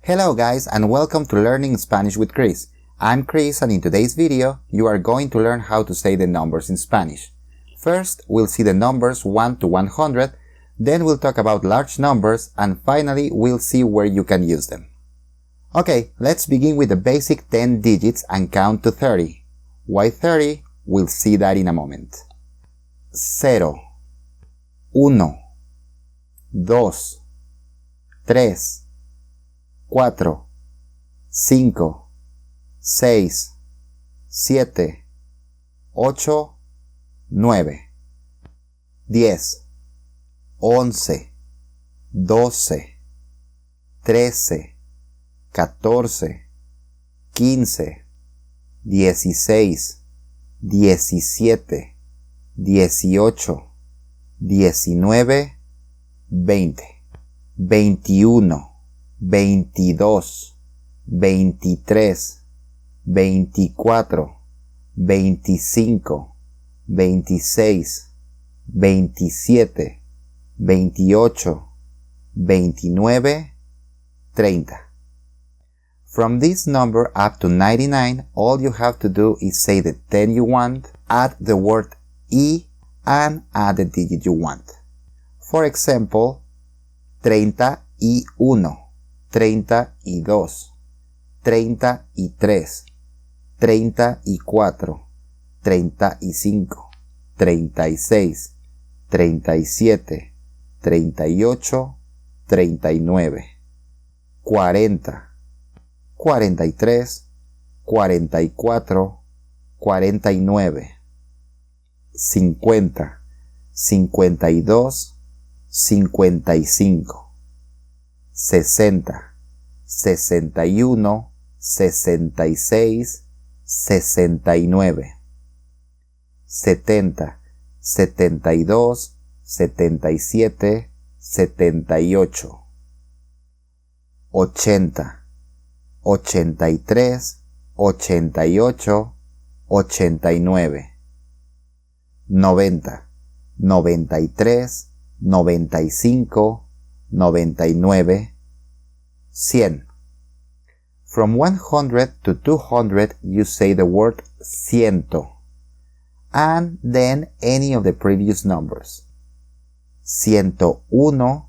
Hello guys and welcome to Learning Spanish with Chris. I'm Chris and in today's video you are going to learn how to say the numbers in Spanish. First, we'll see the numbers 1 to 100, then we'll talk about large numbers, and finally we'll see where you can use them. Okay, let's begin with the basic 10 digits and count to 30. Why 30? We'll see that in a moment. 0, 1, 2, 3, 4, 5, 6, 7, 8, 9, 10, 11, 12, 13, 14, 15, 16, 17, 18, 19, 20, 21, 22, 23, 24, 25, 26, 27, 28, 29, 30. From this number up to 99, all you have to do is say the 10 you want, add the word y, and add the digit you want. For example, 31, 32, 33, 34, 35, 36, 37, 38, 39, 40, 43, 44, 49, 50, 52, 55, 60, 61, 66, 69, 70, 72, 77, 78, 80, 83, 88, 89, 90, 93, 95, 99, 100. From 100 to 200 you say the word ciento and then any of the previous numbers. 101,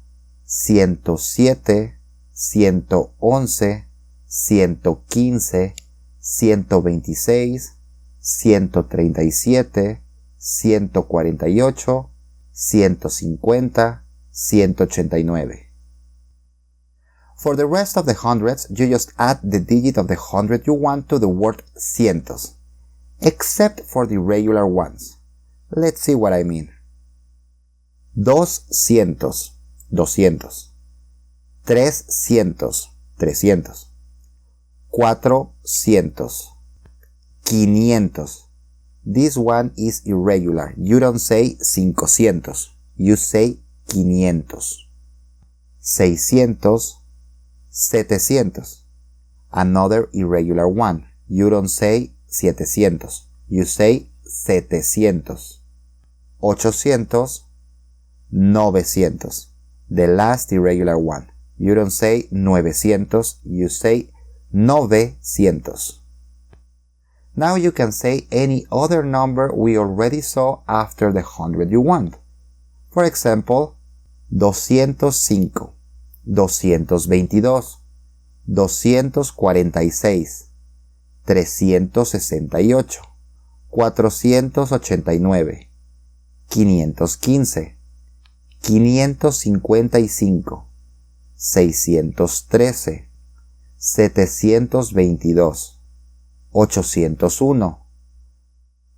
107, 111, 115, 126, 137, 148, 150, 189. For the rest of the hundreds, you just add the digit of the hundred you want to the word cientos, except for the regular ones. Let's see what I mean. 200, 200, 300, 300, 400, 500. This one is irregular. You don't say 500, you say 500. 600, 700. Another irregular one. You don't say 700, you say 700. 800, 900. The last irregular one. You don't say 900, you say 900. Now you can say any other number we already saw after the 100 you want. For example, 205, 222, 246, 368, 489, 515, 555, 613, 722, 801,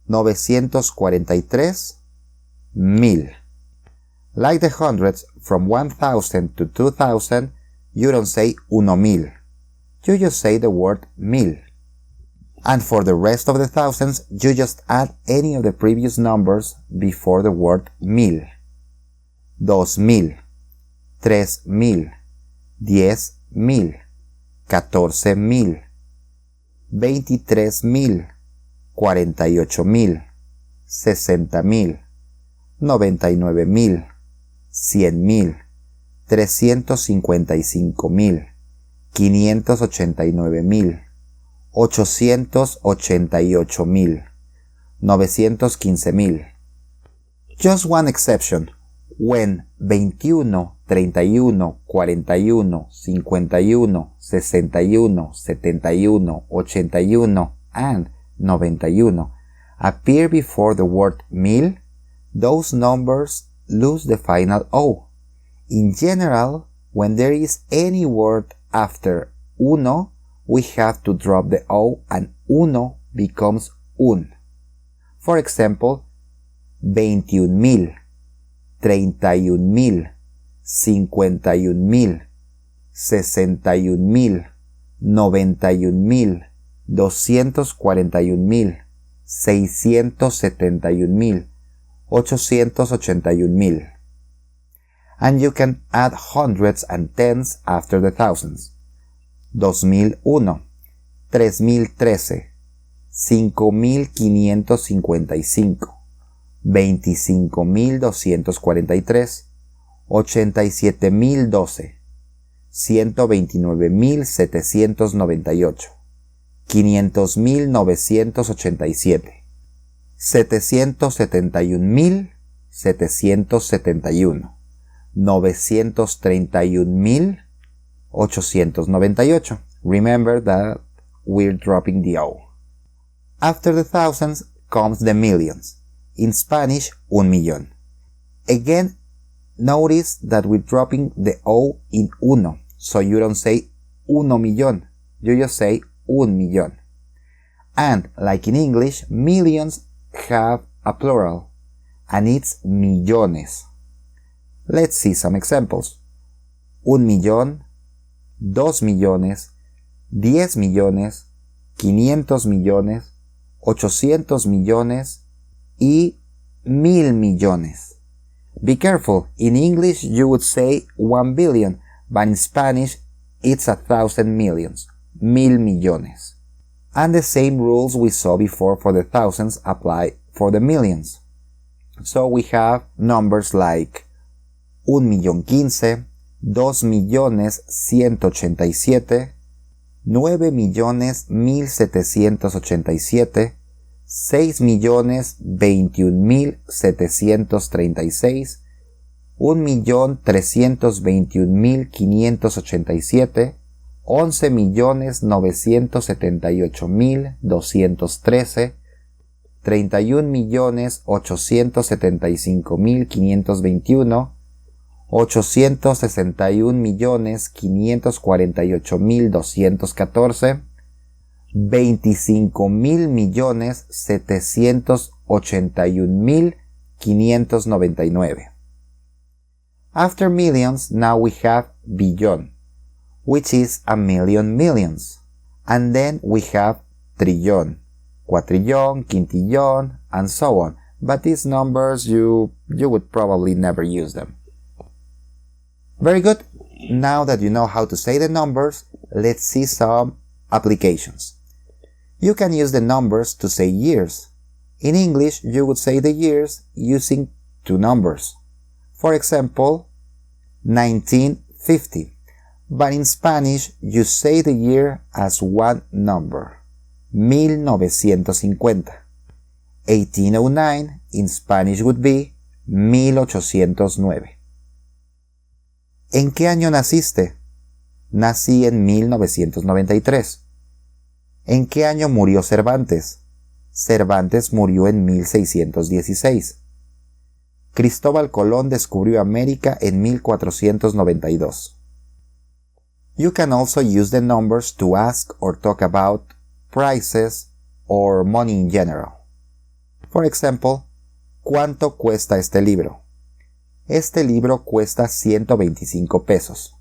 943, 1000. Like the hundreds, from 1000 to 2000, you don't say 1000. You just say the word 1000. And for the rest of the thousands, you just add any of the previous numbers before the word 1000. 2000, 3000, 10,000, 14,000, 23,000, 48,000, 60,000, 99,000, 100,000, 355,000, 589,000, 888,000, 915,000. Just one exception. When 21, 31, 41, 51, 61, 71, 81, and 91 appear before the word mil, those numbers lose the final O. In general, when there is any word after uno, we have to drop the O and uno becomes un. For example, 21,000, 31,000, 51,000, 61,000, 91,000, 241,000, 671,000, 881,000. And you can add hundreds and tens after the thousands. 2001, 3013, 5555, 25,243, 87,012, 129,798, 50,987, 771,771, 931,898. Remember that we're dropping the O. After the thousands comes the millions. In Spanish, un millón. Again, notice that we're dropping the O in uno, so you don't say uno millón, you just say un millón. And like in English, millions have a plural, and it's millones. Let's see some examples. 1 millón, 2 millones, 10 millones, 500 millones, 800 millones y 1,000 millones. Be careful, in English you would say 1 billion, but in Spanish it's 1,000 millions, 1,000 millones. And the same rules we saw before for the thousands apply for the millions. So we have numbers like 1,015,000, 2,187,000, 9,1,787, 6,021,736, 1,321,587, 11,978,213, 31,875,521, 861,548,214, 25,781,599. After millions, now we have billion, which is 1,000,000 millions. And then we have trillón, cuatrillón, quintillón, and so on. But these numbers, you would probably never use them. Very good. Now that you know how to say the numbers, let's see some applications. You can use the numbers to say years. In English, you would say the years using two numbers. For example, 1950. But in Spanish, you say the year as one number. 1950. 1809 in Spanish would be 1809. ¿En qué año naciste? Nací en 1993. ¿En qué año murió Cervantes? Cervantes murió en 1616. Cristóbal Colón descubrió América en 1492. You can also use the numbers to ask or talk about prices or money in general. For example, ¿cuánto cuesta este libro? Este libro cuesta 125 pesos.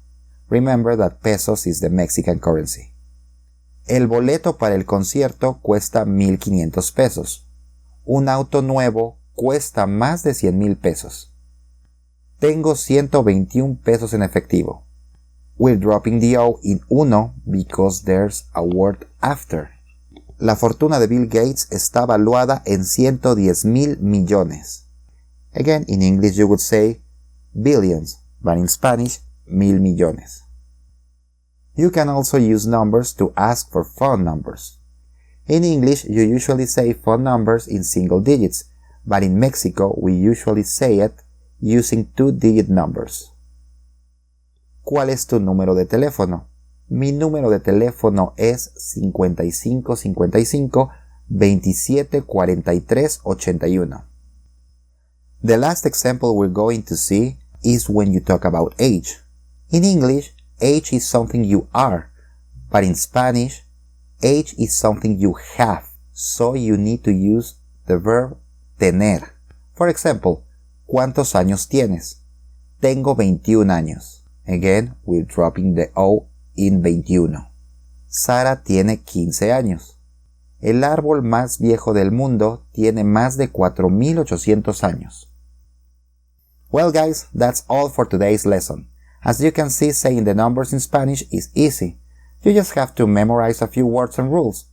Remember that pesos is the Mexican currency. El boleto para el concierto cuesta 1,500 pesos. Un auto nuevo cuesta más de 100,000 pesos. Tengo 121 pesos en efectivo. We're dropping the O in uno because there's a word after. La fortuna de Bill Gates está valuada en 110,000 millones. Again, in English you would say billions, but in Spanish, 1,000 millones. You can also use numbers to ask for phone numbers. In English, you usually say phone numbers in single digits, but in Mexico, we usually say it using two-digit numbers. ¿Cuál es tu número de teléfono? Mi número de teléfono es 5555 27 43 81. The last example we're going to see is when you talk about age. In English, age is something you are, but in Spanish, age is something you have, so you need to use the verb tener. For example, ¿cuántos años tienes? Tengo 21 años. Again, we're dropping the O in 21. Sara tiene 15 años. El árbol más viejo del mundo tiene más de 4,800 años. Well guys, that's all for today's lesson. As you can see, saying the numbers in Spanish is easy. You just have to memorize a few words and rules.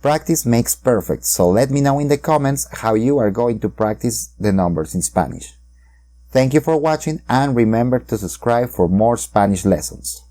Practice makes perfect, so let me know in the comments how you are going to practice the numbers in Spanish. Thank you for watching and remember to subscribe for more Spanish lessons.